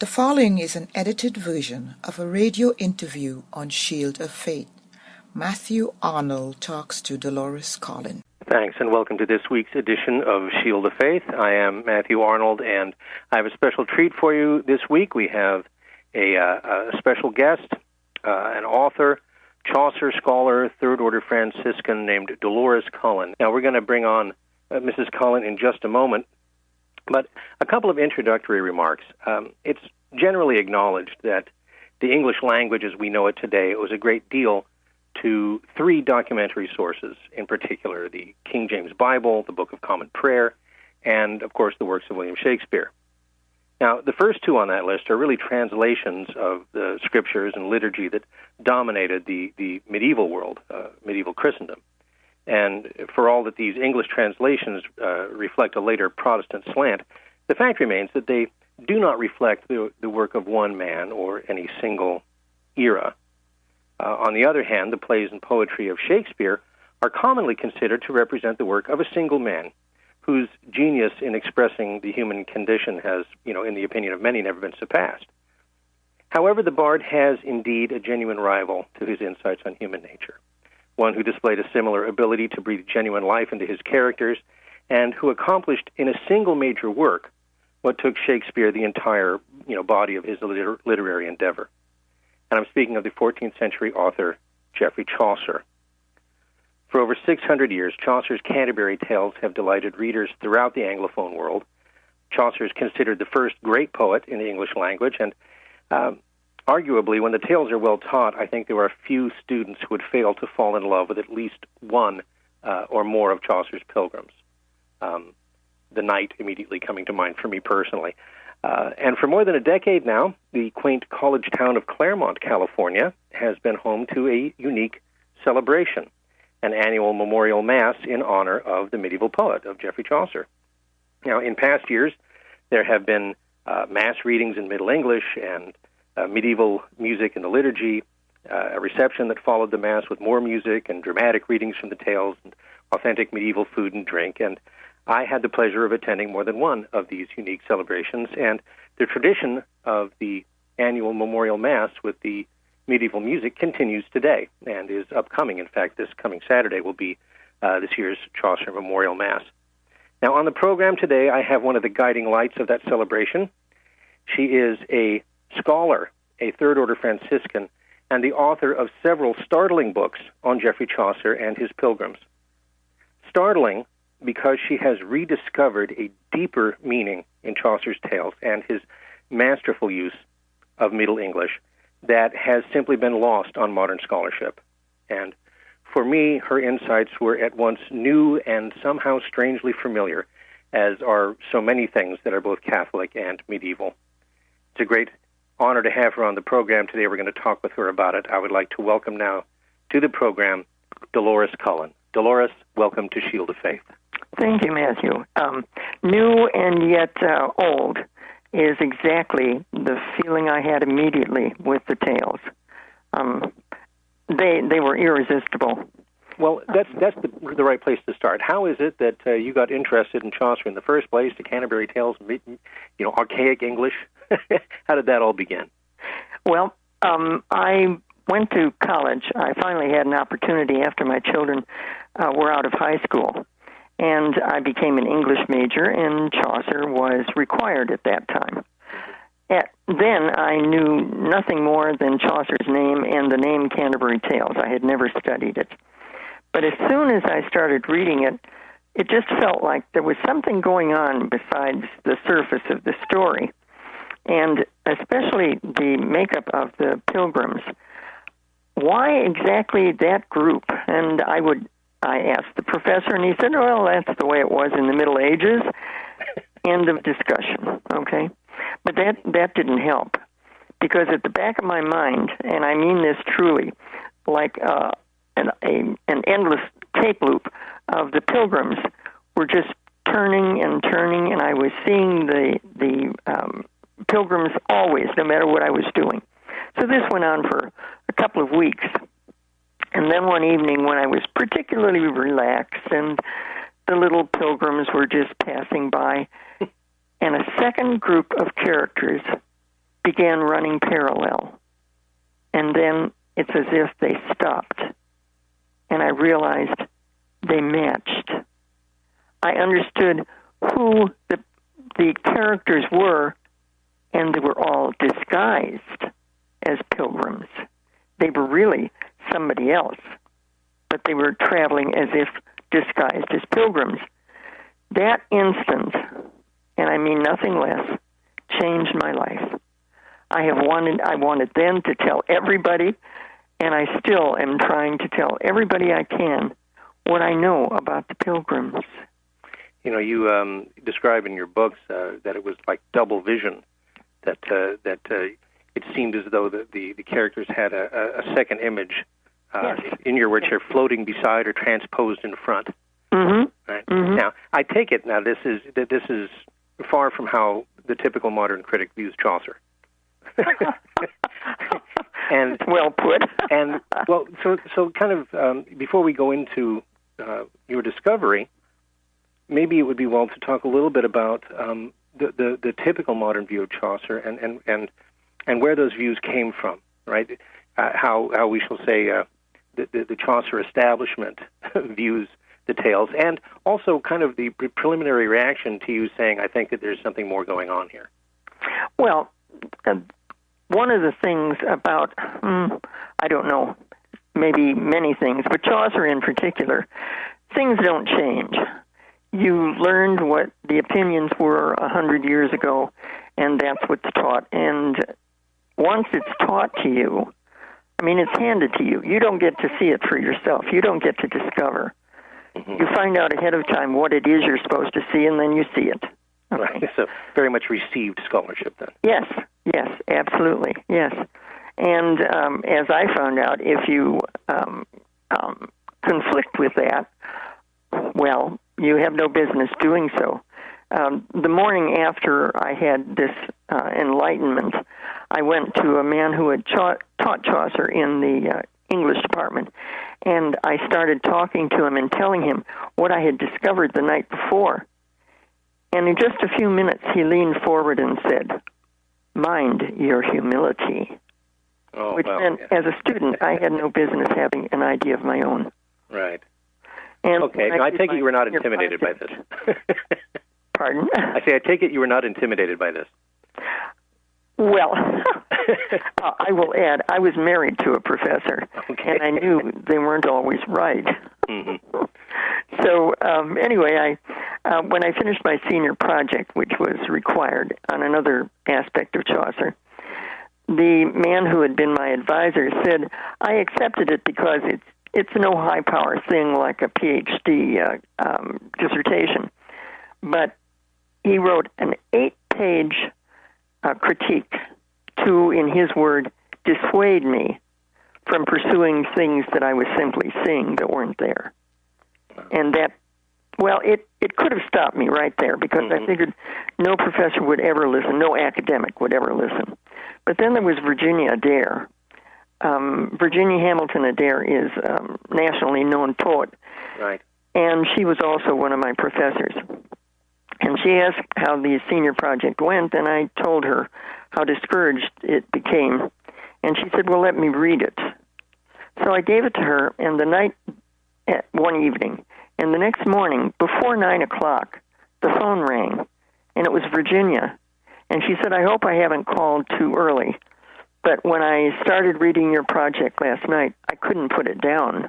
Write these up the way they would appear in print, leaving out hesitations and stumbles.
following is an edited version of a radio interview on Shield of Faith. Matthew Arnold talks to Dolores Cullen. Thanks, and welcome to this week's edition of Shield of Faith. I am Matthew Arnold, and I have a special treat for you this week. We have a special guest, an author, Chaucer scholar, third-order Franciscan named Dolores Cullen. Now, we're going to bring on Mrs. Cullen in just a moment, but a couple of introductory remarks. It's generally acknowledged that the English language as we know it today owes a great deal to three documentary sources, in particular the King James Bible, the Book of Common Prayer, and, of course, the works of William Shakespeare. Now, the first two on that list are really translations of the scriptures and liturgy that dominated the medieval world, medieval Christendom. And for all that these English translations reflect a later Protestant slant, the fact remains that they do not reflect the work of one man or any single era. On the other hand, the plays and poetry of Shakespeare are commonly considered to represent the work of a single man, whose genius in expressing the human condition has, in the opinion of many, never been surpassed. However, the bard has indeed a genuine rival to his insights on human nature, one who displayed a similar ability to breathe genuine life into his characters, and who accomplished in a single major work what took Shakespeare the entire, body of his literary endeavor. And I'm speaking of the 14th century author, Geoffrey Chaucer. For over 600 years, Chaucer's Canterbury Tales have delighted readers throughout the Anglophone world. Chaucer is considered the first great poet in the English language, and arguably, when the tales are well taught, I think there are few students who would fail to fall in love with at least one or more of Chaucer's Pilgrims. The Knight immediately coming to mind for me personally. And for more than a decade now, the quaint college town of Claremont, California, has been home to a unique celebration, an annual memorial mass in honor of the medieval poet, of Geoffrey Chaucer. Now, in past years, there have been mass readings in Middle English and medieval music in the liturgy, a reception that followed the mass with more music and dramatic readings from the tales and authentic medieval food and drink. And I had the pleasure of attending more than one of these unique celebrations, and the tradition of the annual memorial mass with the medieval music continues today and is upcoming. In fact, this coming Saturday will be this year's Chaucer Memorial Mass. Now, on the program today, I have one of the guiding lights of that celebration. She is a scholar, a third-order Franciscan, and the author of several startling books on Geoffrey Chaucer and his Pilgrims. Startling because she has rediscovered a deeper meaning in Chaucer's tales and his masterful use of Middle English that has simply been lost on modern scholarship. And for me, her insights were at once new and somehow strangely familiar, as are so many things that are both Catholic and medieval. It's a great honor to have her on the program today. We're going to talk with her about it. I would like to welcome now to the program Dolores Cullen. Dolores, welcome to Shield of Faith. Thank you, Matthew. New and yet old is exactly the feeling I had immediately with the tales. They were irresistible. Well, that's the right place to start. How is it that you got interested in Chaucer in the first place? The Canterbury Tales, archaic English. How did that all begin? Well, I went to college. I finally had an opportunity after my children were out of high school. And I became an English major, and Chaucer was required at that time. Then I knew nothing more than Chaucer's name and the name Canterbury Tales. I had never studied it. But as soon as I started reading it, it just felt like there was something going on besides the surface of the story. And especially the makeup of the Pilgrims. Why exactly that group? And I asked the professor, and he said, well, that's the way it was in the Middle Ages. End of discussion, okay? But that didn't help, because at the back of my mind, and I mean this truly, like an endless tape loop of the Pilgrims were just turning and turning, and I was seeing the Pilgrims always, no matter what I was doing. So this went on for a couple of weeks. And then one evening when I was particularly relaxed and the little Pilgrims were just passing by, and a second group of characters began running parallel. And then it's as if they stopped. And I realized they matched. I understood who the characters were, and they were all disguised as pilgrims. They were really somebody else, but they were traveling as if disguised as pilgrims. That instant, and I mean nothing less, changed my life. I wanted then to tell everybody, and I still am trying to tell everybody I can what I know about the Pilgrims. You know, you describe in your books that it was like double vision, that it seemed as though the characters had a second image, yes. In your words here, floating beside or transposed in front. Mm-hmm. Right? Mm-hmm. Now, I take it now this is far from how the typical modern critic views Chaucer. And well put. And well, so kind of before we go into your discovery, maybe it would be well to talk a little bit about the typical modern view of Chaucer and where those views came from, right? How we shall say the Chaucer establishment views the tales, and also kind of the preliminary reaction to you saying, I think that there's something more going on here. Well, one of the things about, I don't know, maybe many things, but Chaucer in particular, things don't change. You learned what the opinions were 100 years ago, and that's what's taught. And once it's taught to you, I mean, it's handed to you. You don't get to see it for yourself. You don't get to discover. Mm-hmm. You find out ahead of time what it is you're supposed to see, and then you see it. Okay. Right. So very much received scholarship then. Yes, absolutely, yes. And as I found out, if you conflict with that, well, you have no business doing so. The morning after I had this enlightenment, I went to a man who had taught Chaucer in the English department, and I started talking to him and telling him what I had discovered the night before. And in just a few minutes, he leaned forward and said, "Mind your humility." Oh, which well, meant, as a student, I had no business having an idea of my own. Right. And okay. Now, I take it you were not intimidated by this. Pardon? I take it you were not intimidated by this. Well, I will add, I was married to a professor, okay. and I knew they weren't always right. Mm-hmm. So anyway, when I finished my senior project, which was required on another aspect of Chaucer, the man who had been my advisor said, I accepted it because it's no high-power thing like a PhD dissertation. But he wrote an 8-page critique to, in his word, dissuade me from pursuing things that I was simply seeing that weren't there. And that, well, it could have stopped me right there because I figured no professor would ever listen, no academic would ever listen. But then there was Virginia Adair. Virginia Hamilton Adair is a nationally known poet. Right. And she was also one of my professors. And she asked how the senior project went, and I told her how discouraged it became. And she said, well, let me read it. So I gave it to her, and one evening, and the next morning, before 9 o'clock, the phone rang, and it was Virginia. And she said, I hope I haven't called too early, but when I started reading your project last night, I couldn't put it down.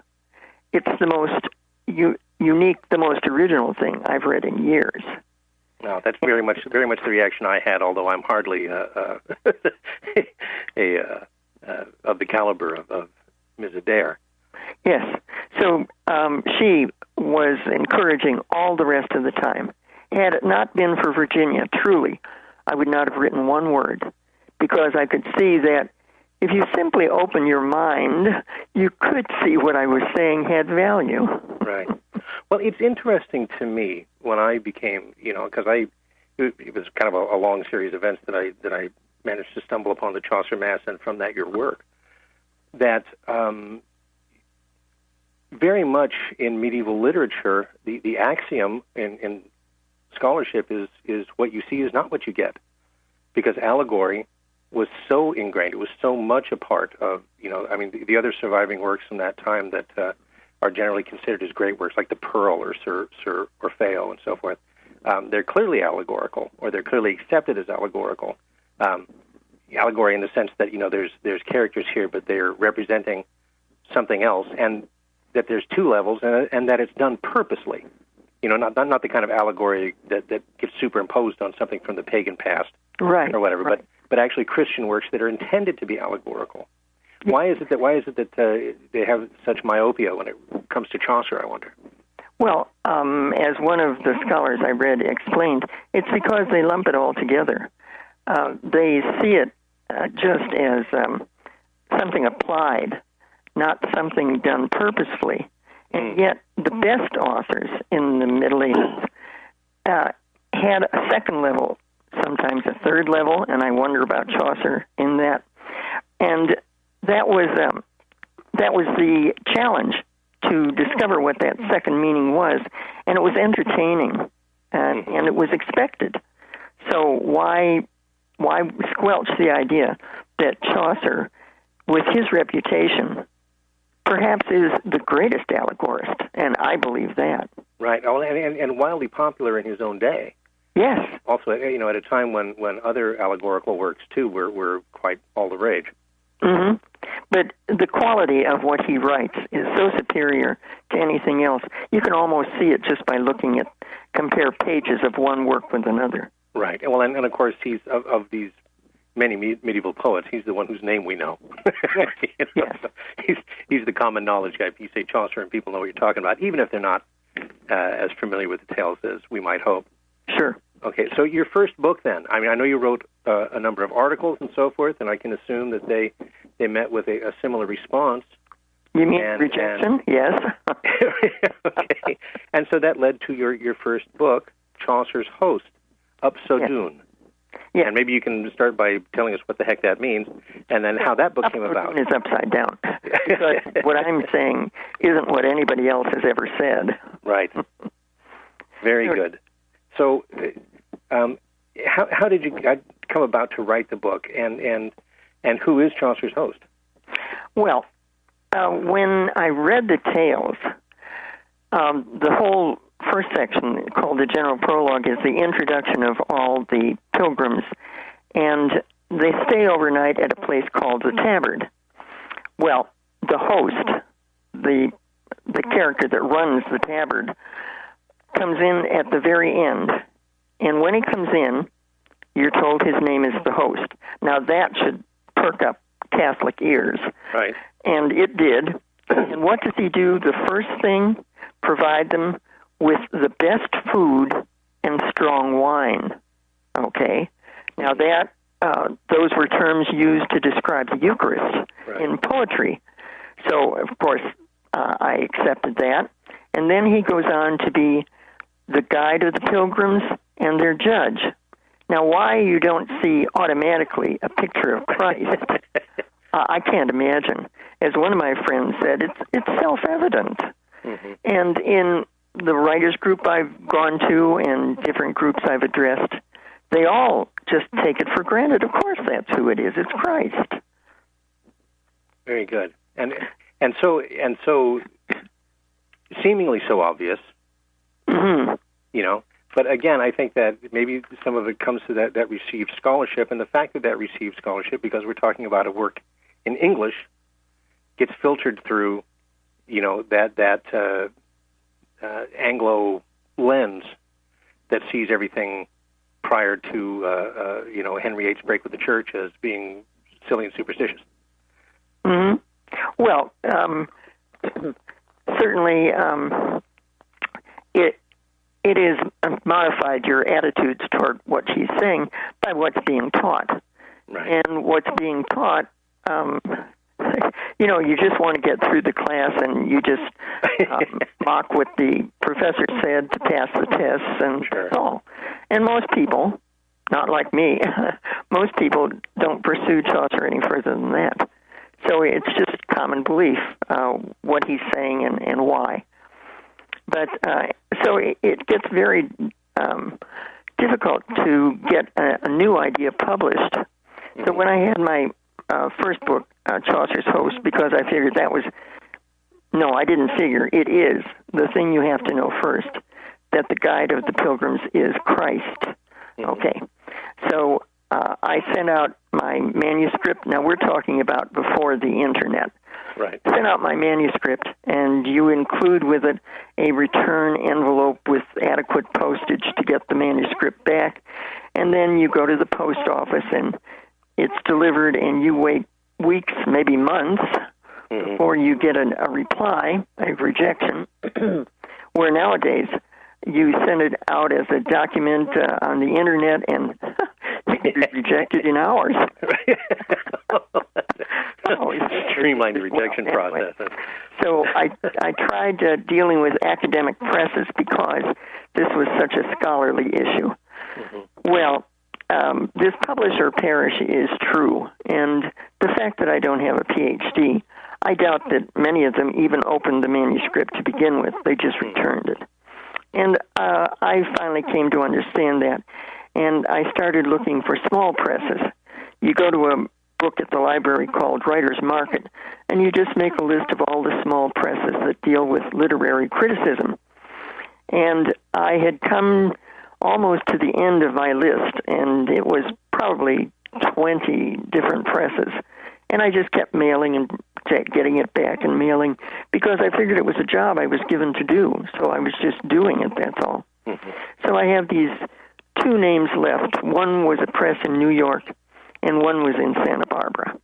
It's the most unique, the most original thing I've read in years. No, that's very much the reaction I had, although I'm hardly of the caliber of Ms. Adair. Yes. So she was encouraging all the rest of the time. Had it not been for Virginia, truly, I would not have written one word, because I could see that if you simply open your mind, you could see what I was saying had value. Right. Well, it's interesting to me when I became, because it was kind of a long series of events that I managed to stumble upon the Chaucer Mass, and from that your work, that very much in medieval literature, the axiom in scholarship is what you see is not what you get, because allegory was so ingrained. It was so much a part of, the other surviving works from that time that are generally considered as great works, like the Pearl or Sir Orfeo and so forth. They're clearly allegorical, or they're clearly accepted as allegorical. Allegory in the sense that, there's characters here, but they're representing something else, and that there's two levels, and that it's done purposely. Not the kind of allegory that gets superimposed on something from the pagan past, right, or whatever, right. but actually Christian works that are intended to be allegorical. Why is it that they have such myopia when it comes to Chaucer, I wonder? Well, as one of the scholars I read explained, it's because they lump it all together. They see it just as something applied, not something done purposefully. And yet the best authors in the Middle Ages had a second level, sometimes a third level, and I wonder about Chaucer in that. And that was the challenge, to discover what that second meaning was, and it was entertaining, and it was expected. So why squelch the idea that Chaucer, with his reputation, perhaps is the greatest allegorist, and I believe that. Right, and wildly popular in his own day. Yes. Also, at a time when other allegorical works too were quite all the rage. Mm-hmm. But the quality of what he writes is so superior to anything else. You can almost see it just by compare pages of one work with another. Right. Well, and of course, he's of these many medieval poets, he's the one whose name we know. Yes. He's the common knowledge guy. If you say Chaucer and people know what you're talking about, even if they're not as familiar with the tales as we might hope. Sure. Okay, so your first book then, I know you wrote a number of articles and so forth, and I can assume that they met with a similar response. You mean rejection? Yes. Okay, and so that led to your first book, Chaucer's Host, Up So Doon. Yeah. And maybe you can start by telling us what the heck that means, and then how that book came about. It's upside down. Because what I'm saying isn't what anybody else has ever said. Right. Very good. So, how did you come about to write the book, and who is Chaucer's host? Well, when I read the tales, the whole first section, called the General Prologue, is the introduction of all the pilgrims, and they stay overnight at a place called the Tabard. Well, the host, the character that runs the Tabard, comes in at the very end, and when he comes in, you're told his name is the host. Now that should perk up Catholic ears. Right. And it did. And what does he do? The first thing, provide them with the best food and strong wine. Okay? Now that, those were terms used to describe the Eucharist in poetry. So, of course, I accepted that. And then he goes on to be the guide of the pilgrims and their judge. Now, why you don't see automatically a picture of Christ, I can't imagine. As one of my friends said, it's self-evident. Mm-hmm. And in the writers group I've gone to and different groups I've addressed, they all just take it for granted. Of course that's who it is. It's Christ. Very good. And so seemingly so obvious. Mm-hmm. But again, I think that maybe some of it comes to that received scholarship, and the fact that received scholarship, because we're talking about a work in English, gets filtered through, that Anglo lens that sees everything prior to, Henry VIII's break with the church as being silly and superstitious. Mm-hmm. Well, certainly, it is modified your attitudes toward what she's saying by what's being taught. Right. And what's being taught, you just want to get through the class and you just mock what the professor said to pass the tests, and that's all. And most people, not like me, most people don't pursue Chaucer any further than that. So it's just common belief, what he's saying and why. But so it gets very difficult to get a new idea published So when I had my first book, Chaucer's Host, because I figured that was, no, I didn't figure, it is the thing you have to know first, that the guide of the Pilgrims is Christ. Okay. So I sent out my manuscript. Now, we're talking about before the Internet. Right. Sent out my manuscript, and you include with it a return envelope with adequate postage to get the manuscript back. And then you go to the post office, and it's delivered, and you wait weeks, maybe months, before you get a reply, a rejection, where nowadays you send it out as a document on the Internet, and it can be rejected in hours. Streamline the rejection process. So I tried dealing with academic presses because this was such a scholarly issue. Well, this publisher perish is true, and the fact that I don't have a PhD, I doubt that many of them even opened the manuscript to begin with. They just returned it. And I finally came to understand that, and I started looking for small presses. You go to a book at the library called Writer's Market, and you just make a list of all the small presses that deal with literary criticism. And I had come almost to the end of my list, and it was probably 20 different presses. And I just kept mailing and getting it back and mailing because I figured it was a job I was given to do. So I was just doing it, that's all. So I have these two names left. One was a press in New York, and one was in Santa Barbara.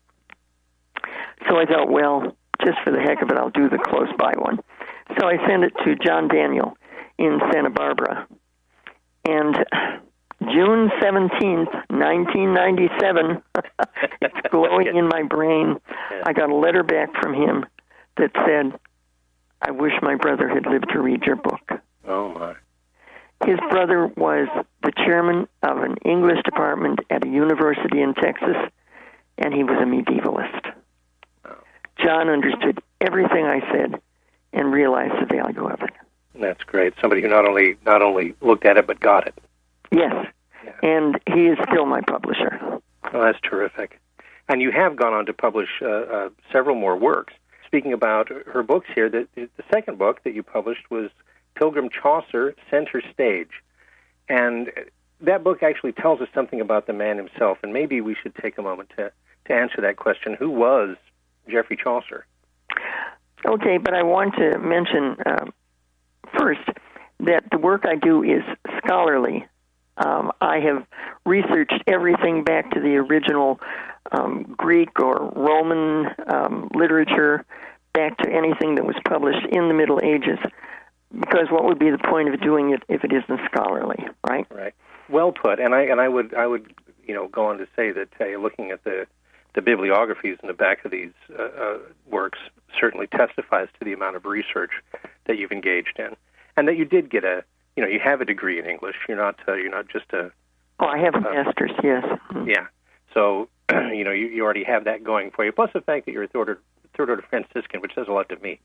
So I thought, well, just for the heck of it, I'll do the close-by one. So I sent it to John Daniel in Santa Barbara. And June 17th, 1997, it's glowing in my brain, I got a letter back from him that said, I wish my brother had lived to read your book. Oh, my. His brother was the chairman of an English department at a university in Texas, and he was a medievalist. Oh. John understood everything I said and realized the value of it. That's great. Somebody who not only looked at it, but got it. Yes, and he is still my publisher. Oh, that's terrific. And you have gone on to publish several more works. Speaking about her books here, the second book that you published was Pilgrim Chaucer, Center Stage. And that book actually tells us something about the man himself, and maybe we should take a moment to answer that question. Who was Geoffrey Chaucer? Okay, but I want to mention first that the work I do is scholarly. I have researched everything back to the original Greek or Roman literature, back to anything that was published in the Middle Ages, because what would be the point of doing it if it isn't scholarly, right? Right. Well put. And I would go on to say that looking at the bibliographies in the back of these works certainly testifies to the amount of research that you've engaged in, and that you did get you have a degree in English. You're not just a. Oh, I have a master's. Yes. Yeah. So you already have that going for you. Plus the fact that you're a third order Franciscan, which says a lot to me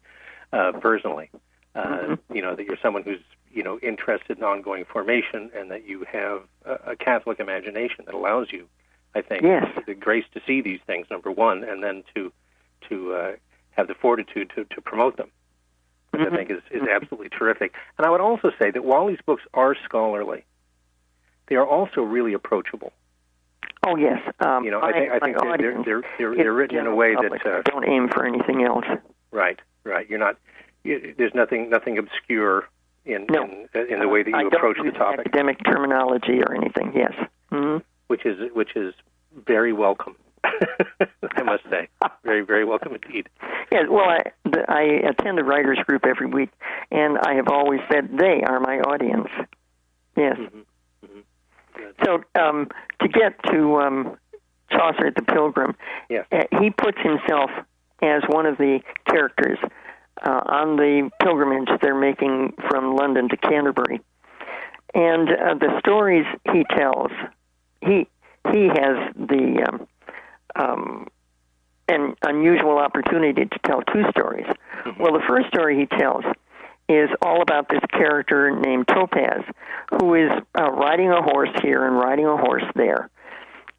personally. That you're someone who's interested in ongoing formation, and that you have a Catholic imagination that allows you, I think, the grace to see these things, number one, and then to have the fortitude to promote them, which I think is absolutely terrific. And I would also say that while these books are scholarly, they are also really approachable. Oh yes, I think they're written in a way that don't aim for anything else. Right. You're not. There's nothing obscure in the way that you approach the topic. Academic terminology or anything. Yes. Mm-hmm. Which is very welcome. I must say, very, very welcome indeed. Yeah, well, I attend a writers group every week, and I have always said they are my audience. Yes. So to get to Chaucer the Pilgrim, he puts himself as one of the characters on the pilgrimage they're making from London to Canterbury, and the stories he tells, he has the an unusual opportunity to tell two stories. Well, the first story he tells is all about this character named Topaz, who is riding a horse here and riding a horse there.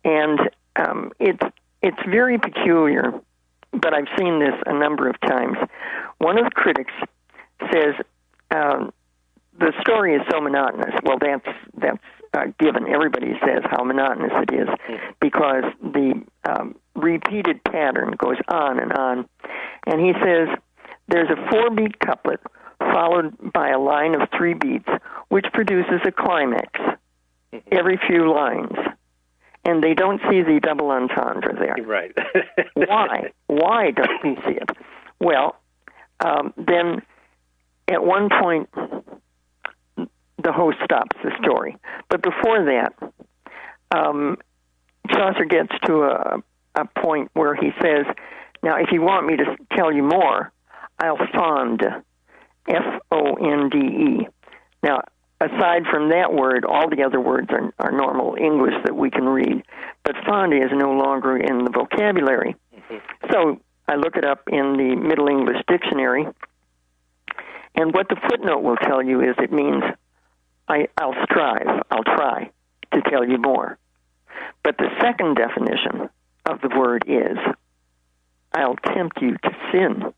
And it's very peculiar, but I've seen this a number of times. One of the critics says the story is so monotonous. Well, that's given. Everybody says how monotonous it is because the repeated pattern goes on. And he says there's a 4-beat couplet followed by a line of 3 beats, which produces a climax every few lines. And they don't see the double entendre there. Right. Why? Why don't they see it? Well, then at one point, the host stops the story. But before that, Chaucer gets to a point where he says, now, if you want me to tell you more, I'll fond, F-O-N-D-E. Now, aside from that word, all the other words are normal English that we can read, but fond is no longer in the vocabulary. So I look it up in the Middle English Dictionary, and what the footnote will tell you is it means I'll strive, I'll try to tell you more. But the second definition of the word is I'll tempt you to sin.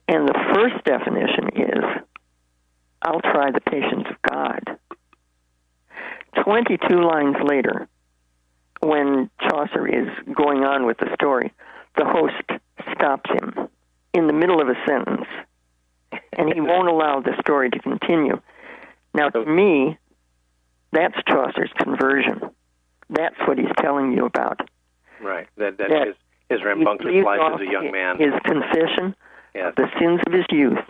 And the first definition is I'll try the patience of God. 22 lines later, when Chaucer is going on with the story, the host stops him in the middle of a sentence, and he won't allow the story to continue. Now, to me, that's Chaucer's conversion. That's what he's telling you about. Right. That his rambunctious life as a young man. His confession of the sins of his youth,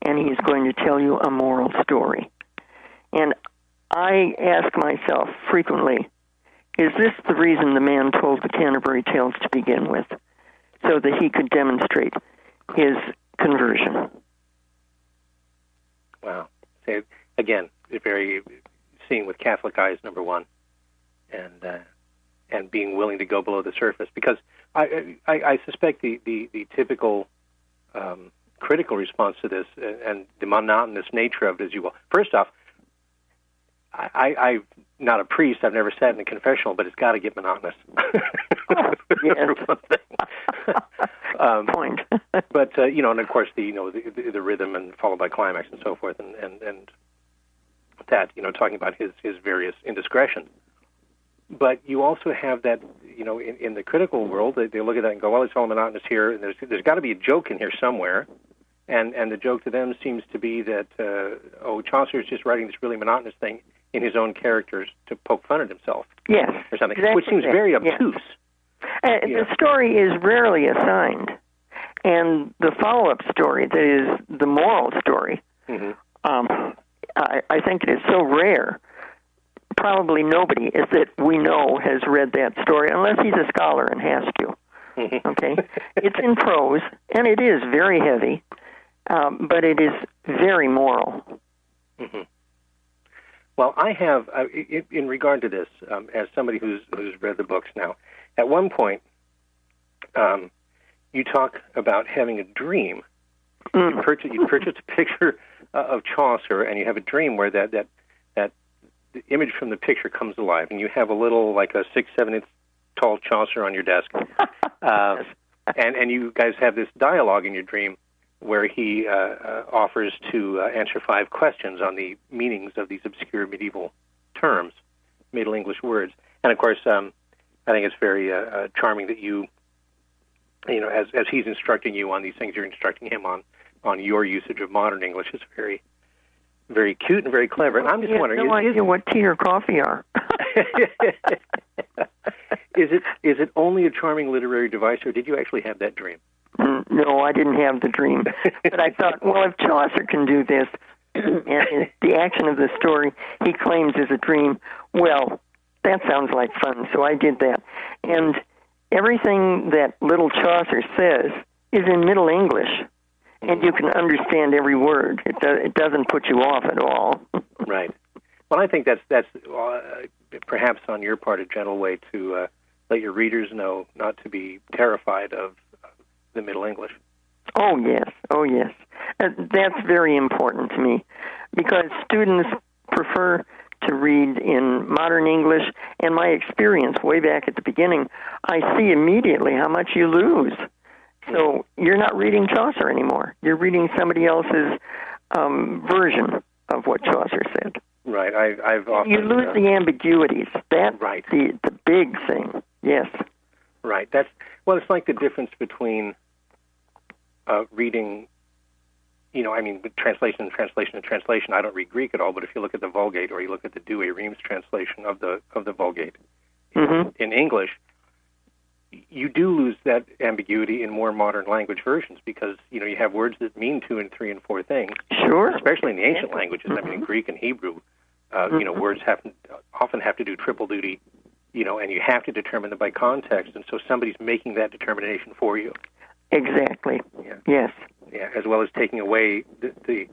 and he's going to tell you a moral story. And I ask myself frequently, is this the reason the man told the Canterbury Tales to begin with, so that he could demonstrate his conversion? Wow. So, again, very seeing with Catholic eyes, number one, and being willing to go below the surface. Because I suspect the typical critical response to this and the monotonous nature of it, as you will. First off, I'm not a priest. I've never sat in a confessional, but it's got to get monotonous. Yes. Point. But and of course the rhythm and followed by climax and so forth, and that talking about his various indiscretions. But you also have that in the critical world, they look at that and go, well, it's all monotonous here, and there's got to be a joke in here somewhere. And the joke to them seems to be that, Chaucer's just writing this really monotonous thing in his own characters to poke fun at himself. Yes. Or something, exactly. Which seems very obtuse. Yes. The story is rarely assigned. And the follow-up story, that is the moral story, I think it is so rare. Probably nobody is that we know has read that story, unless he's a scholar and has to. Okay? It's in prose, and it is very heavy. But it is very moral. Mm-hmm. Well, I have, in regard to this, as somebody who's read the books now, at one point, you talk about having a dream. You purchase a picture of Chaucer, and you have a dream where that the image from the picture comes alive, and you have a little, like a 6-7 inch tall Chaucer on your desk, and you guys have this dialogue in your dream where he offers to answer 5 questions on the meanings of these obscure medieval terms, Middle English words. And of course, I think it's very charming that you as he's instructing you on these things, you're instructing him on your usage of modern English. It's very, very cute and very clever. And I'm just wondering, no idea what tea or coffee are. Is it only a charming literary device, or did you actually have that dream? No, I didn't have the dream. But I thought, well, if Chaucer can do this, and the action of the story he claims is a dream, well, that sounds like fun. So I did that. And everything that little Chaucer says is in Middle English, and you can understand every word. It doesn't put you off at all. Right. Well, I think that's perhaps on your part a gentle way to let your readers know not to be terrified of the Middle English. Oh, yes. That's very important to me, because students prefer to read in modern English, and my experience way back at the beginning, I see immediately how much you lose. So you're not reading Chaucer anymore. You're reading somebody else's version of what Chaucer said. Right. I've often... You lose the ambiguities. That's right. the big thing. Yes. Right. It's like the difference between reading, translation. I don't read Greek at all, but if you look at the Vulgate or you look at the Douay-Rheims translation of the Vulgate in English, you do lose that ambiguity in more modern language versions because, you have words that mean 2 and 3 and 4 things. Sure. Especially in the ancient languages. I mean, in Greek and Hebrew, words often have to do triple duty, and you have to determine them by context, and so somebody's making that determination for you. Exactly. Yeah. Yes. Yeah, as well as taking away the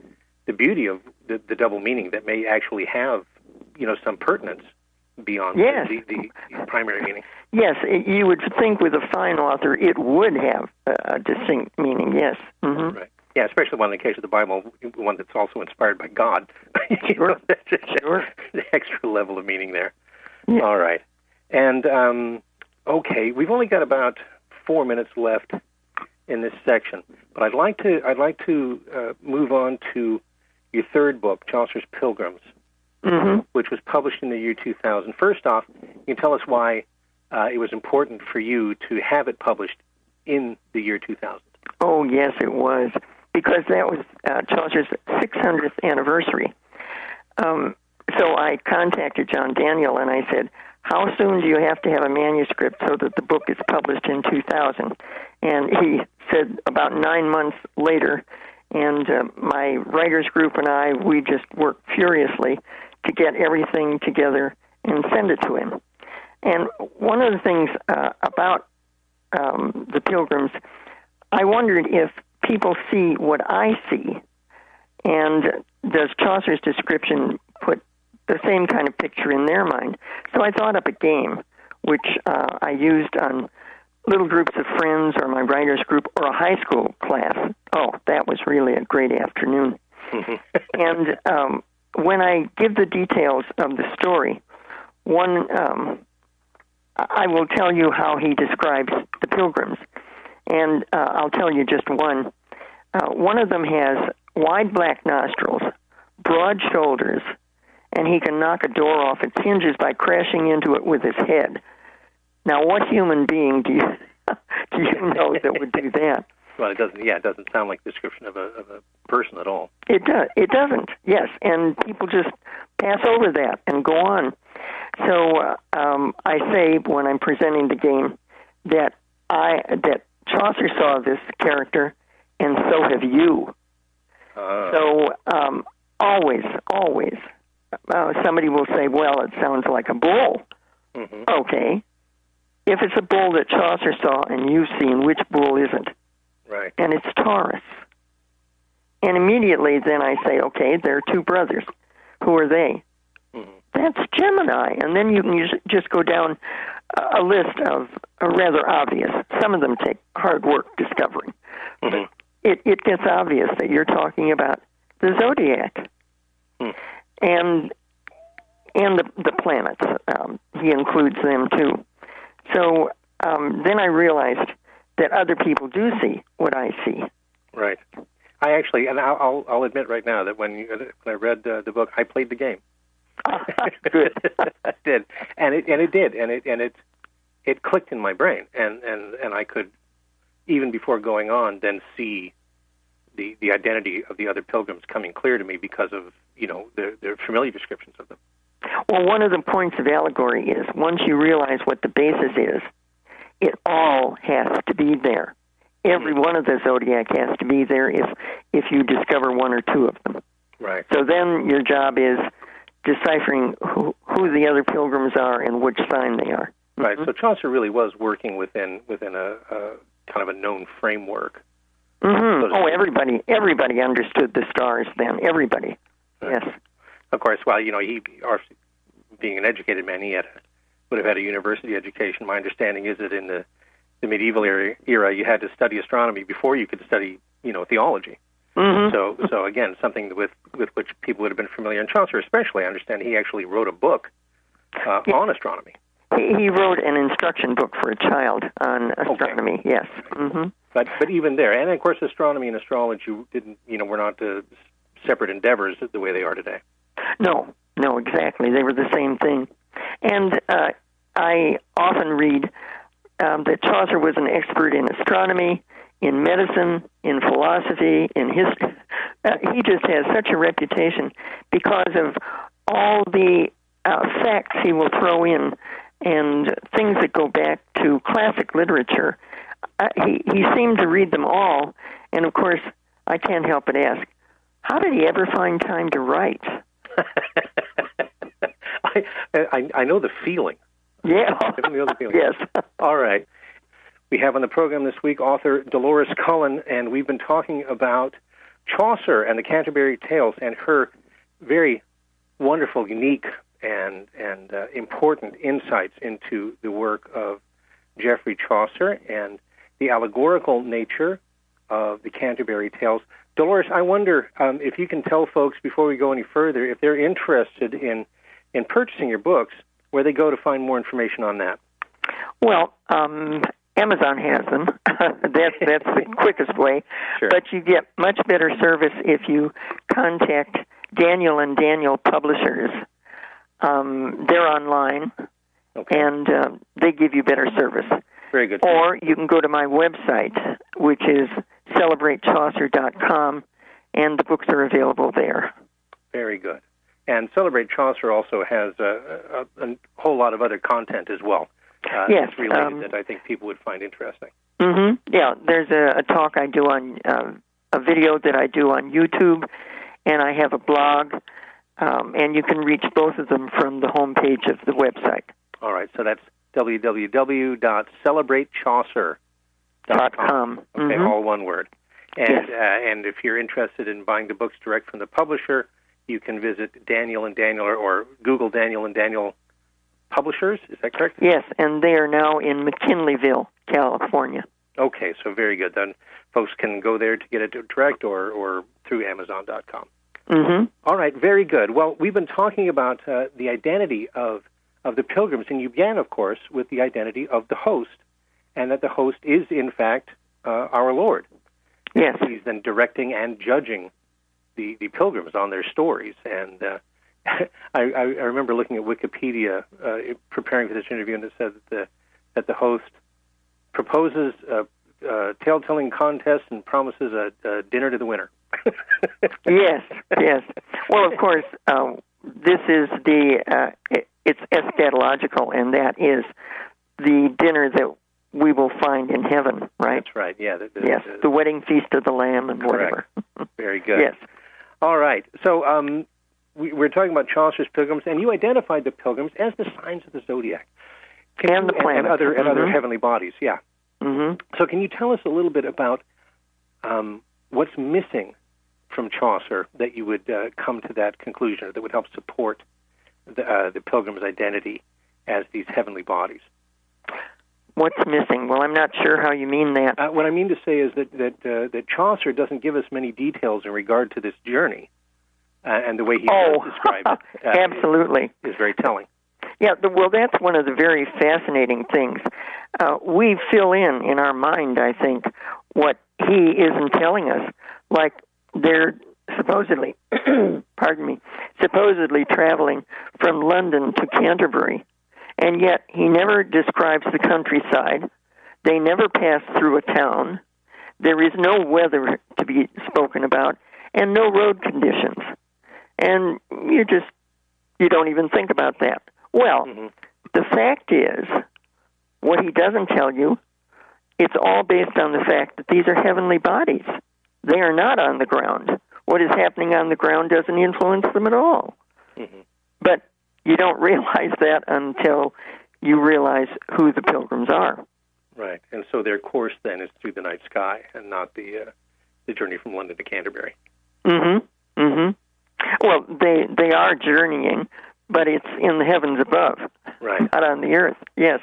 beauty of the double meaning that may actually have, some pertinence beyond the primary meaning. Yes, you would think with a fine author it would have a distinct meaning, yes. Mm-hmm. Right. Yeah, especially in the case of the Bible, one that's also inspired by God. Sure. Sure. The extra level of meaning there. Yeah. All right. And, okay, we've only got about 4 minutes left in this section, but I'd like to move on to your third book, Chaucer's Pilgrims, which was published in the year 2000. First off, you can tell us why it was important for you to have it published in the year 2000. Oh, yes, it was, because that was Chaucer's 600th anniversary. So I contacted John Daniel and I said, how soon do you have to have a manuscript so that the book is published in 2000? And he said about 9 months later, and my writers group and I, we just worked furiously to get everything together and send it to him. And one of the things about the Pilgrims, I wondered if people see what I see, and does Chaucer's description put the same kind of picture in their mind? So I thought up a game, which I used on little groups of friends or my writers group or a high school class. Oh, that was really a great afternoon. And when I give the details of the story, I will tell you how he describes the Pilgrims. And I'll tell you just one. One of them has wide black nostrils, broad shoulders, and he can knock a door off its hinges by crashing into it with his head. Now, what human being do you know that would do that? Well, it doesn't. Yeah, it doesn't sound like a description of a person at all. It does. It doesn't. Yes, and people just pass over that and go on. So I say when I'm presenting the game that Chaucer saw this character, and so have you. So always, somebody will say, "Well, it sounds like a bull." Mm-hmm. Okay. If it's a bull that Chaucer saw and you've seen, which bull isn't? Right. And it's Taurus. And immediately then I say, okay, there are two brothers. Who are they? Mm-hmm. That's Gemini. And then you can just go down a list of rather obvious. Some of them take hard work discovering. Mm-hmm. But it gets obvious that you're talking about the zodiac. Mm. And the planets. He includes them too. So then I realized that other people do see what I see. Right. I actually, and I'll admit right now that when I read the book, I played the game. Good. I did, and it clicked in my brain, and I could, even before going on, then see the identity of the other pilgrims coming clear to me because of their familiar descriptions of them. Well, one of the points of allegory is once you realize what the basis is, it all has to be there. Every one of the zodiac has to be there if you discover one or two of them. Right. So then your job is deciphering who the other pilgrims are and which sign they are. Right. Mm-hmm. So Chaucer really was working within a kind of a known framework. Mm-hmm. So everybody understood the stars then. Everybody. Right. Yes. Of course, well, he, being an educated man, would have had a university education. My understanding is that in the medieval era, you had to study astronomy before you could study, theology. So again, something with which people would have been familiar. And Chaucer especially, I understand he actually wrote a book on astronomy. He wrote an instruction book for a child on astronomy, yes. Mm-hmm. But even there, and of course astronomy and astrology were not separate endeavors the way they are today. No, exactly. They were the same thing. And I often read that Chaucer was an expert in astronomy, in medicine, in philosophy, in history. He just has such a reputation because of all the facts he will throw in and things that go back to classic literature. He seemed to read them all, and of course, I can't help but ask, how did he ever find time to write? I know the feeling. Yeah. I know the feeling. Yes. All right. We have on the program this week author Dolores Cullen, and we've been talking about Chaucer and the Canterbury Tales and her very wonderful, unique, and important insights into the work of Geoffrey Chaucer and the allegorical nature of the Canterbury Tales. Dolores, I wonder if you can tell folks, before we go any further, if they're interested in purchasing your books, where they go to find more information on that. Well, Amazon has them. That's the quickest way. Sure. But you get much better service if you contact Daniel and Daniel Publishers. They're online, and they give you better service. Very good. Or you can go to my website, which is celebratechaucer.com, and the books are available there. Very good. And Celebrate Chaucer also has a whole lot of other content as well. Yes, related that I think people would find interesting. Mm-hmm. Yeah, there's a talk I do on a video that I do on YouTube, and I have a blog, and you can reach both of them from the homepage of the website. All right, so that's www.celebratechaucer.com. Okay, all one word. And and if you're interested in buying the books direct from the publisher, you can visit Daniel and Daniel or Google Daniel and Daniel Publishers. Is that correct? Yes, and they are now in McKinleyville, California. Okay, so very good. Then folks can go there to get it direct or through Amazon.com. Mm-hmm. All right, very good. Well, we've been talking about the identity of the Pilgrims, and you began, of course, with the identity of the host, and that the host is, in fact, our Lord. Yes. He's then directing and judging the Pilgrims on their stories. And I remember looking at Wikipedia, preparing for this interview, and it said that the host proposes a tale-telling contest and promises a dinner to the winner. Yes. Well, of course, this is it's eschatological, and that is the dinner that we will find in heaven, right? That's right, yeah. The wedding feast of the Lamb and correct. Whatever. Very good. Yes. All right. So we're talking about Chaucer's Pilgrims, and you identified the Pilgrims as the signs of the zodiac. And the planets. And other heavenly bodies, yeah. Mm-hmm. So can you tell us a little bit about what's missing from Chaucer that you would come to that conclusion, or that would help support the Pilgrims' identity as these heavenly bodies? What's missing? Well, I'm not sure how you mean that. What I mean to say is that Chaucer doesn't give us many details in regard to this journey, and the way he describes it. Absolutely. Is very telling. Yeah, well, that's one of the very fascinating things. We fill in our mind, I think, what he isn't telling us. Like they're supposedly, supposedly traveling from London to Canterbury, and yet he never describes the countryside. They never pass through a town. There is no weather to be spoken about, and no road conditions. And you don't even think about that. Well, The fact is, what he doesn't tell you, it's all based on the fact that these are heavenly bodies. They are not on the ground. What is happening on the ground doesn't influence them at all. Mm-hmm. But you don't realize that until you realize who the Pilgrims are. Right, and so their course then is through the night sky and not the journey from London to Canterbury. Mm-hmm. Mm-hmm. Well, they are journeying, but it's in the heavens above, right? Not on the earth. Yes.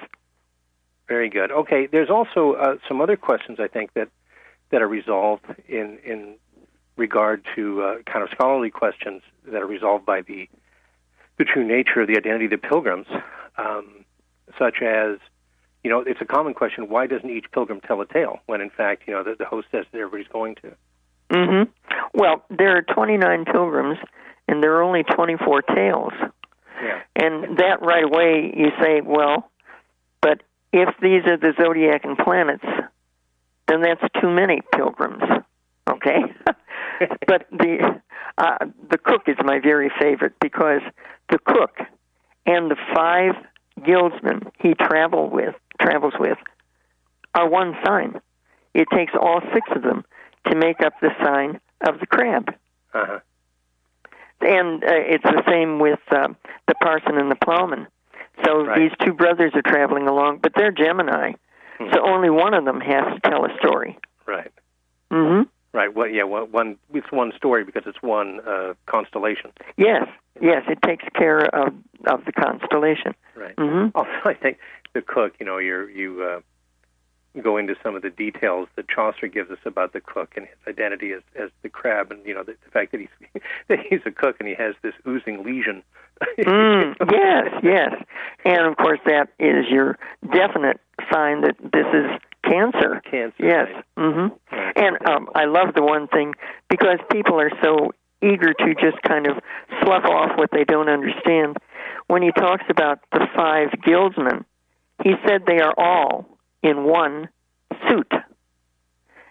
Very good. Okay, there's also some other questions I think that are resolved in regard to kind of scholarly questions that are resolved by the true nature of the identity of the pilgrims, such as, it's a common question, why doesn't each pilgrim tell a tale when, in fact, the host says that everybody's going to? Mm-hmm. Well, there are 29 pilgrims, and there are only 24 tales. Yeah. And that right away, you say, well, but if these are the zodiac and planets, then that's too many pilgrims, okay? But the cook is my very favorite, because the cook and the 5 guildsmen he travels with are one sign. It takes all 6 of them to make up the sign of the crab. Uh-huh. And it's the same with the parson and the plowman. So right. These 2 brothers are traveling along, but they're Gemini. Mm-hmm. So only one of them has to tell a story. Right. Mm-hmm. Right. Well, yeah. It's one story because it's one constellation. Yes. Yes. It takes care of the constellation. Right. Mm-hmm. Also, I think the cook. You go into some of the details that Chaucer gives us about the cook and his identity as the crab, and the fact that he's a cook and he has this oozing lesion. Yes, and of course that is your definite sign that this is cancer. Cancer. Yes. Right. Mm-hmm. Right. And I love the one thing, because people are so eager to just kind of slough off what they don't understand. When he talks about the 5 guildsmen, he said they are all in one suit.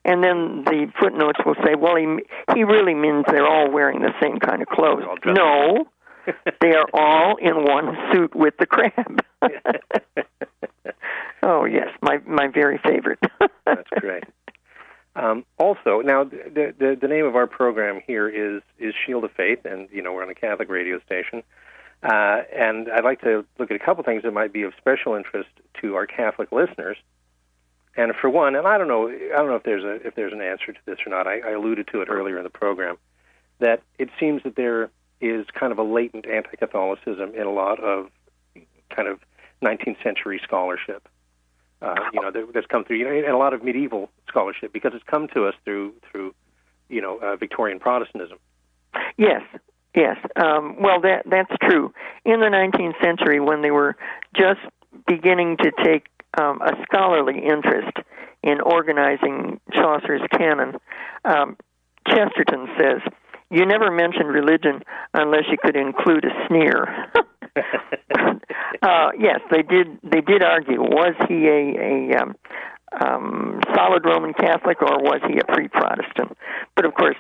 And then the footnotes will say, well, he really means they're all wearing the same kind of clothes. No, they are all in one suit with the crab. Oh, yes, my very favorite. That's great. Also, now, the name of our program here is Shield of Faith, and, we're on a Catholic radio station. And I'd like to look at a couple things that might be of special interest to our Catholic listeners. And for one, and I don't know if there's an answer to this or not. I alluded to it earlier in the program, that it seems that there is kind of a latent anti-Catholicism in a lot of kind of 19th century scholarship. That's come through, and a lot of medieval scholarship, because it's come to us through Victorian Protestantism. Yes. Well, that's true. In the 19th century, when they were just beginning to take a scholarly interest in organizing Chaucer's canon, Chesterton says, "You never mentioned religion unless you could include a sneer." Yes, they did argue: was he a solid Roman Catholic, or was he a pre-Protestant? But of course,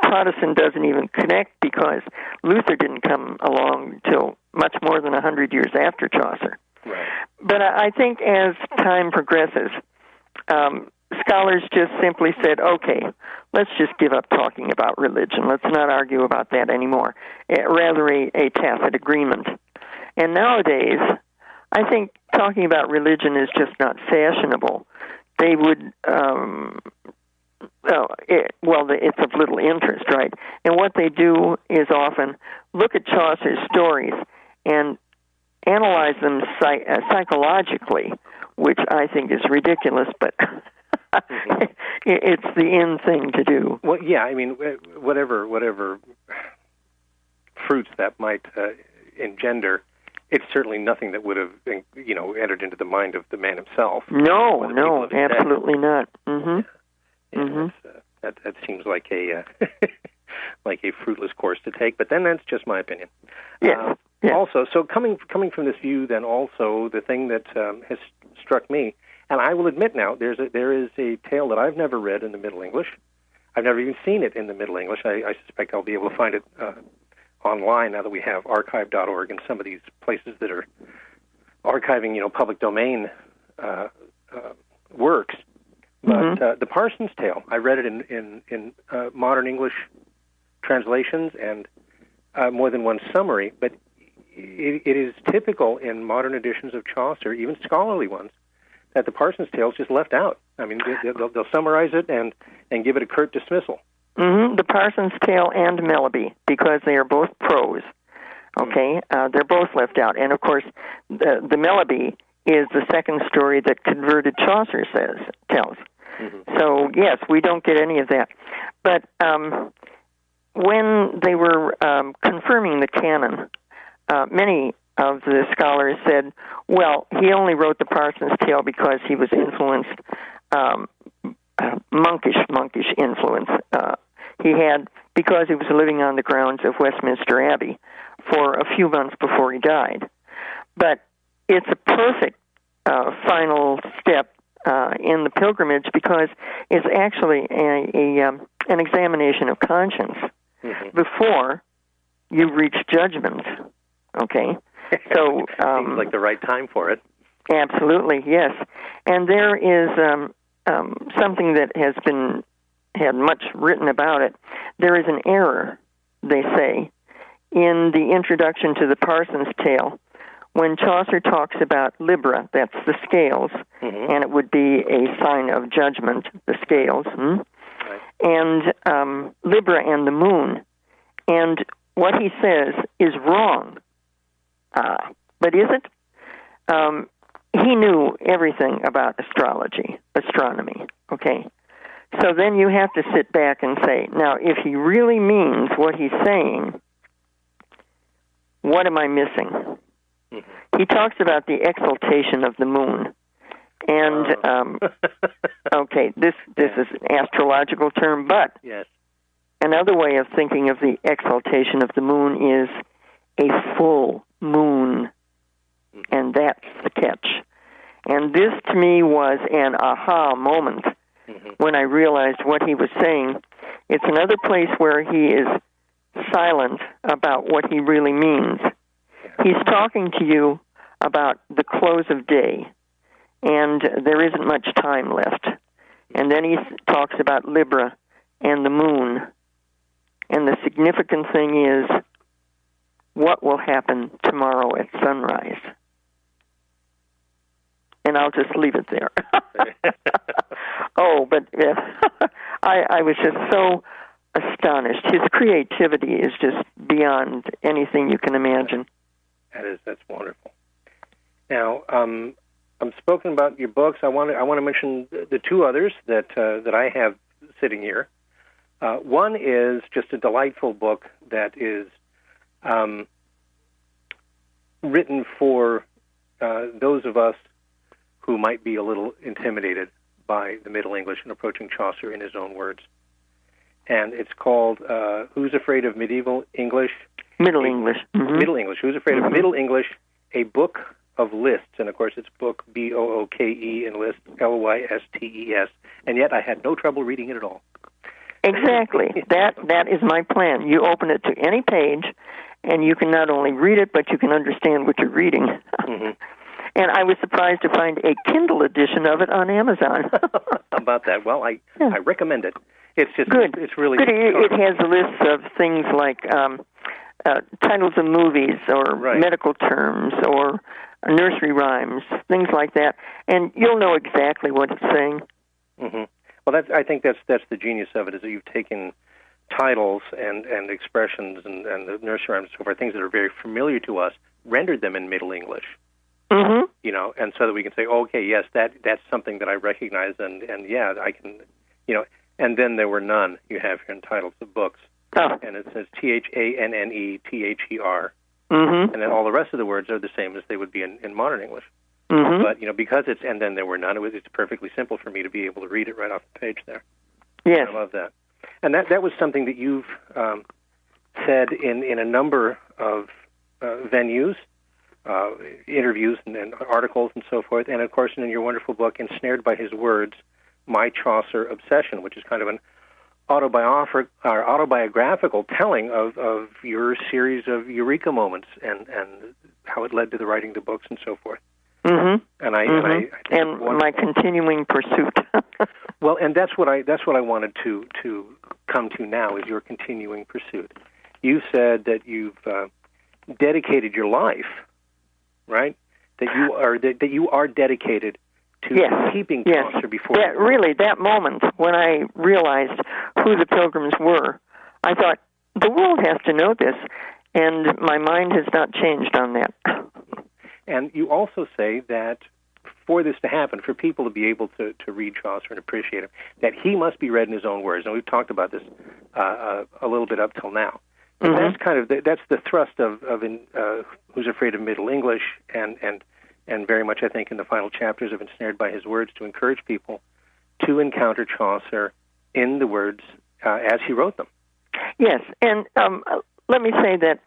Protestant doesn't even connect, because Luther didn't come along till much more than 100 years after Chaucer. Right. But I think as time progresses, scholars just simply said, okay, let's just give up talking about religion. Let's not argue about that anymore. Rather a tacit agreement. And nowadays, I think talking about religion is just not fashionable. They would, it's of little interest, right? And what they do is often look at Chaucer's stories and analyze them psychologically, which I think is ridiculous, but it's the in thing to do. Well, yeah, I mean, whatever fruits that might engender, it's certainly nothing that would have, entered into the mind of the man himself. No, absolutely not. Mm-hmm. Yeah, mm-hmm. That seems like a like a fruitless course to take, but then that's just my opinion. Yes. Yeah. Also, so coming from this view, then also the thing that has struck me, and I will admit now, there is a tale that I've never read in the Middle English. I've never even seen it in the Middle English. I suspect I'll be able to find it online now that we have archive.org and some of these places that are archiving, public domain works. But the Parson's Tale, I read it in modern English translations and more than one summary, but it is typical in modern editions of Chaucer, even scholarly ones, that the Parson's Tale is just left out. I mean, they'll summarize it and give it a curt dismissal. Mm-hmm. The Parson's Tale and Melody, because they are both prose. Okay, they're both left out, and of course, the Melody is the second story that Converted Chaucer tells. Mm-hmm. So, yes, we don't get any of that. But when they were confirming the canon, many of the scholars said, well, he only wrote the Parson's Tale because he was influenced, monkish influence. He had, because he was living on the grounds of Westminster Abbey for a few months before he died. But it's a perfect final step in the pilgrimage because it's actually an examination of conscience before you reach judgment. Okay, so seems like the right time for it. Absolutely, yes. And there is something that has been had much written about it. There is an error, they say, in the introduction to the Parson's Tale. When Chaucer talks about Libra, that's the scales, and it would be a sign of judgment, the scales, Right. and Libra and the moon. And what he says is wrong. But is it? He knew everything about astronomy, okay? So then you have to sit back and say, now, if he really means what he's saying, what am I missing? He talks about the exultation of the moon. And, okay, this is an astrological term, but yes. Another way of thinking of the exaltation of the moon is a full moon, and that's the catch. And this, to me, was an aha moment when I realized what he was saying. It's another place where he is silent about what he really means. He's talking to you about the close of day, and there isn't much time left. And then he talks about Libra and the moon. And the significant thing is, what will happen tomorrow at sunrise? And I'll just leave it there. Oh, but I was just so astonished. His creativity is just beyond anything you can imagine. That's wonderful. Now, I'm spoken about your books. I want to mention the two others that I have sitting here. One is just a delightful book that is written for those of us who might be a little intimidated by the Middle English and approaching Chaucer in his own words. And it's called Who's Afraid of Medieval English? Middle English. Mm-hmm. Middle English. Who's Afraid of Middle English? A Book of Lists. And, of course, it's book B-O-O-K-E and list L-Y-S-T-E-S. And yet I had no trouble reading it at all. Exactly. That is my plan. You open it to any page, and you can not only read it, but you can understand what you're reading. And I was surprised to find a Kindle edition of it on Amazon. How about that? Well, I recommend it. It's just good. It's really good. It has lists of things like titles of movies or medical terms or nursery rhymes, things like that, and you'll know exactly what it's saying. Well, I think that's the genius of it, is that you've taken titles and expressions and the nursery rhymes and so forth, things that are very familiar to us, rendered them in Middle English. You know, and so that we can say, okay, yes, that's something that I recognize, and yeah, I can, you know. And then there were none. You have here in titles of books, and it says THANNETHER, and then all the rest of the words are the same as they would be in modern English. But you know, because it's and then there were none, it's perfectly simple for me to be able to read it right off the page there. Yes, I love that. And that was something that you've said in a number of venues. Interviews and articles and so forth, and of course in your wonderful book, Ensnared by His Words, My Chaucer Obsession, which is kind of an autobiographical telling of your series of eureka moments and how it led to the writing of the books and so forth. And my continuing pursuit. Well, and that's what I wanted to come to now, is your continuing pursuit. You said that you've dedicated your life. Right, that you are dedicated to keeping Chaucer before. Yeah, really, that moment when I realized who the Pilgrims were, I thought the world has to know this, and my mind has not changed on that. And you also say that for this to happen, for people to be able to read Chaucer and appreciate him, that he must be read in his own words. And we've talked about this a little bit up till now. And that's kind of that's the thrust of Who's Afraid of Middle English, and very much, I think, in the final chapters of Ensnared by His Words, to encourage people to encounter Chaucer in the words as he wrote them. Yes, and let me say that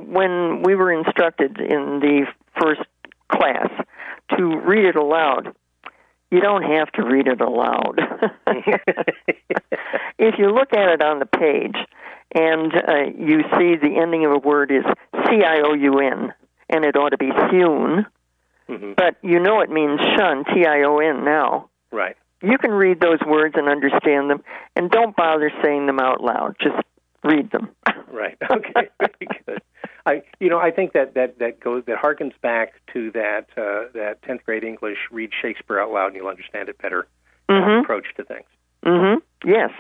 when we were instructed in the first class to read it aloud, you don't have to read it aloud. If you look at it on the page and you see the ending of a word is C-I-O-U-N, and it ought to be Thune, but you know it means shun, T-I-O-N now. Right. You can read those words and understand them, and don't bother saying them out loud. Just read them. Right. Okay. Very good. I think that harkens back to that 10th grade English, read Shakespeare out loud and you'll understand it better approach to things. Yes.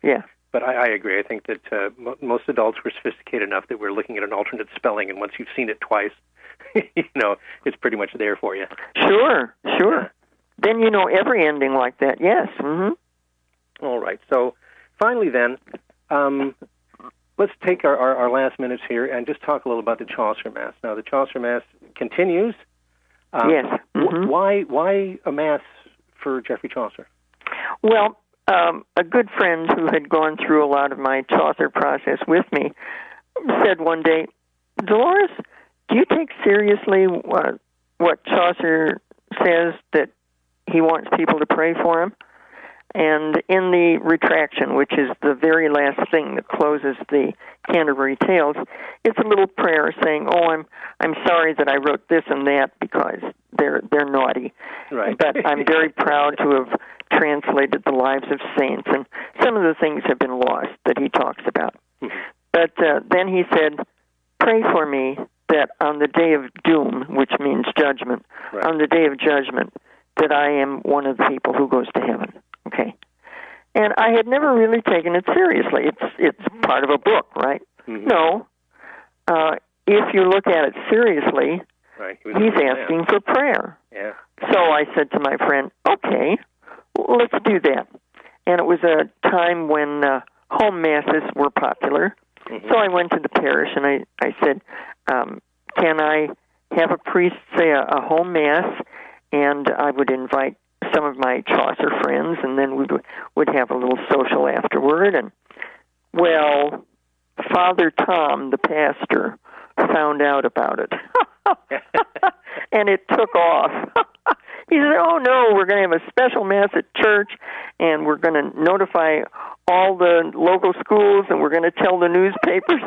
Yeah. But I agree. I think that most adults were sophisticated enough that we're looking at an alternate spelling, and once you've seen it twice, it's pretty much there for you. Sure. Then you know every ending like that, yes. All right. So finally then, let's take our last minutes here and just talk a little about the Chaucer Mass. Now, the Chaucer Mass continues. Yes. Why a Mass for Geoffrey Chaucer? Well, a good friend who had gone through a lot of my Chaucer process with me said one day, Dolores, do you take seriously what Chaucer says that he wants people to pray for him? And in the retraction, which is the very last thing that closes the Canterbury Tales, it's a little prayer saying, I'm sorry that I wrote this and that because they're naughty. Right. But I'm very proud to have translated the lives of saints, and some of the things have been lost that he talks about. But then he said, pray for me that on the day of doom, which means judgment, on the day of judgment, that I am one of the people who goes to heaven. Okay. And I had never really taken it seriously. It's part of a book, right? No. If you look at it seriously, he's asking for prayer. Yeah. So I said to my friend, okay, let's do that. And it was a time when home masses were popular. So I went to the parish and I said, can I have a priest say a home mass? And I would invite some of my Chaucer friends, and then we would have a little social afterward. And, well, Father Tom, the pastor, found out about it. And it took off. He said, oh, no, we're going to have a special Mass at church, and we're going to notify all the local schools, and we're going to tell the newspapers.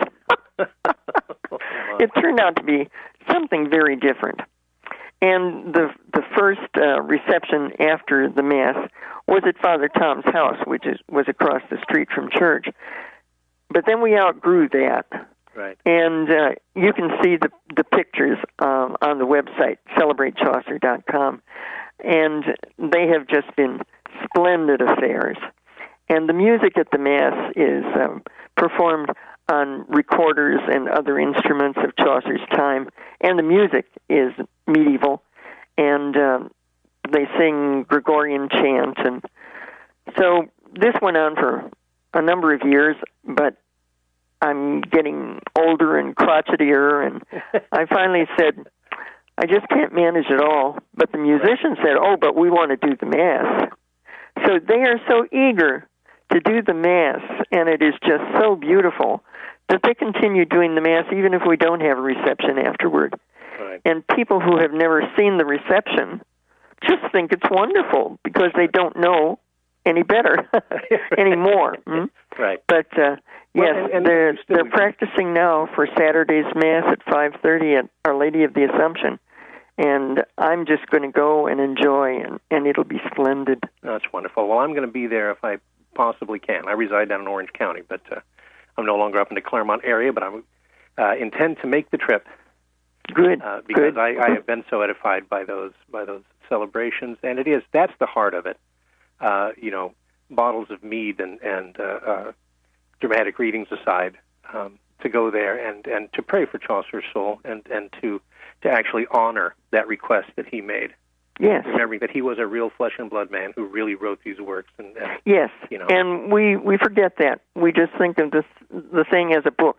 It turned out to be something very different. And the first reception after the Mass was at Father Tom's house, which was across the street from church. But then we outgrew that. Right. And you can see the pictures on the website, celebratechaucer.com. And they have just been splendid affairs. And the music at the Mass is performed on recorders and other instruments of Chaucer's time. And the music is medieval. And they sing Gregorian chant. And so this went on for a number of years, but I'm getting older and crotchetier, and I finally said, I just can't manage it all. But the musicians said, oh, but we want to do the Mass. So they are so eager to do the Mass, and it is just so beautiful that they continue doing the Mass even if we don't have a reception afterward. Right. And people who have never seen the reception just think it's wonderful because they don't know any better anymore. Right. But yes, and they're practicing now for Saturday's Mass at 5:30 at Our Lady of the Assumption, and I'm just going to go and enjoy, and it'll be splendid. That's wonderful. Well, I'm going to be there if I possibly can. I reside down in Orange County, but I'm no longer up in the Claremont area, but I intend to make the trip. Good. Because good. I have been so edified by those celebrations, and that's the heart of it. Bottles of mead and dramatic readings aside, to go there and to pray for Chaucer's soul and to actually honor that request that he made. Yes. Remembering that he was a real flesh and blood man who really wrote these works. And yes, you know. And we forget that. We just think of the thing as a book.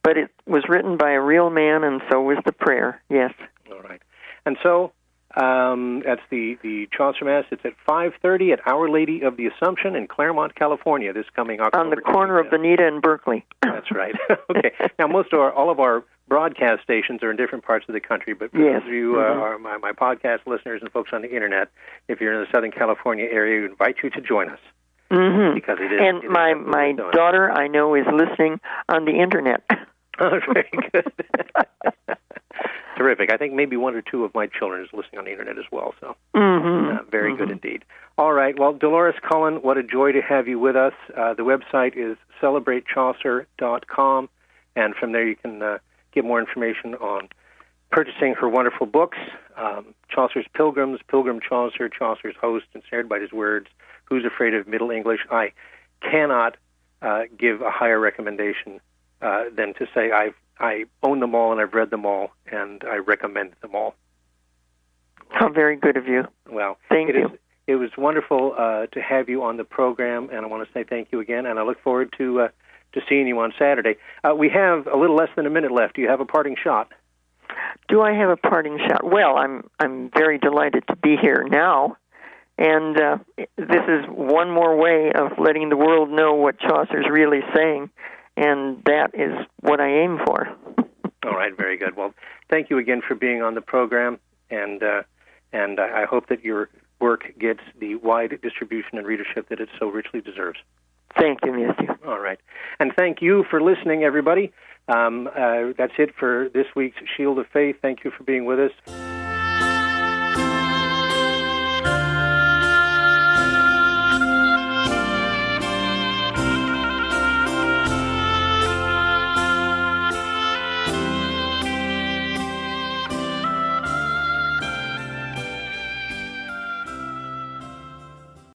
But it was written by a real man, and so was the prayer, yes. All right. And so that's the Chaucer Mass. It's at 5:30 at Our Lady of the Assumption in Claremont, California, this coming October. On the corner of Bonita and Berkeley. That's right. Okay. Now, all of our broadcast stations are in different parts of the country, but for those of you are my podcast listeners and folks on the Internet, if you're in the Southern California area, we invite you to join us. Mm-hmm. Because it is. And my daughter, I know, is listening on the Internet. Oh, very good. Terrific. I think maybe one or two of my children is listening on the Internet as well. So very good indeed. All right. Well, Dolores Cullen, what a joy to have you with us. The website is celebratechaucer.com, and from there you can get more information on purchasing her wonderful books, Chaucer's Pilgrims, Pilgrim Chaucer, Chaucer's Host, Ensnared by His Words, Who's Afraid of Middle English. I cannot give a higher recommendation than to say I own them all and I've read them all and I recommend them all. How very good of you. Well, thank you. It was wonderful to have you on the program, and I want to say thank you again, and I look forward to seeing you on Saturday. We have a little less than a minute left. Do you have a parting shot? Do I have a parting shot? Well, I'm very delighted to be here now, and this is one more way of letting the world know what Chaucer's really saying, and that is what I aim for. All right, very good. Well, thank you again for being on the program, and I hope that your work gets the wide distribution and readership that it so richly deserves. Thank you, Matthew. All right. And thank you for listening, everybody. That's it for this week's Shield of Faith. Thank you for being with us.